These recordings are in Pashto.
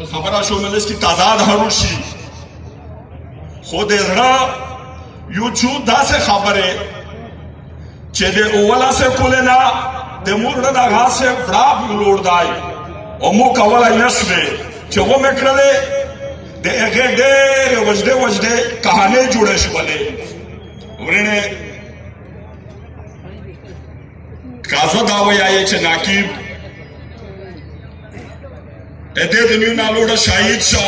خبره شوملس کی تعداد هروشي خود زړه یو چو داسې خبره چې د اوله سه کولنا د مورډه د غاسه فړاپ لوړ دی او مو کولای نشوي چې و مې کړلې د هغه ډېر وجده کہانی جوړه شولې ورنه کازو دا وایي چې ناقیب دې دنیو نالوړه شاهد شو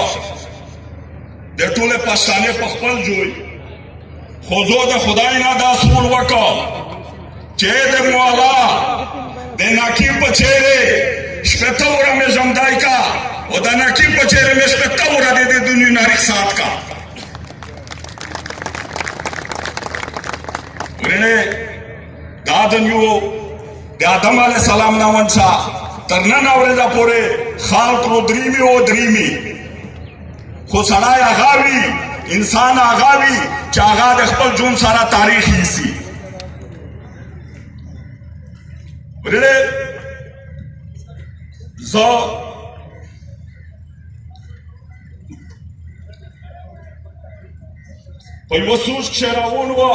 د ټوله پښتانه په خپل جوړ خو د خدای نه دا سول وکړه چې د مولا د ناقیب په چیرې شپته ورا مې زمدای کا او د ناقیب په چیرې مې شپته ورا د دنیو نارک سات کا ورنه دا دنیو د آدم علیه السلام نه ونڅا تر نن اورېدا پورې خلق رو دریمي خو سړی هغه وي انسان هغه وي چې هغه د خپل ژوند سره تاریخ نیسي ورنه زه په یوه سوچ کښې روان وه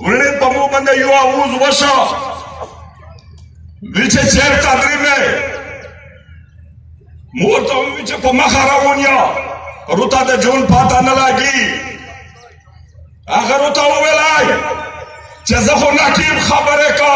ورنه په مو باندې یو آواز وشو وی چې چېرته درېږې مور ته وویل چې په مخه روان یم روته د ژوند پاته نه لګي هغه روته وویلی چې زه خو نقیب خبرې کا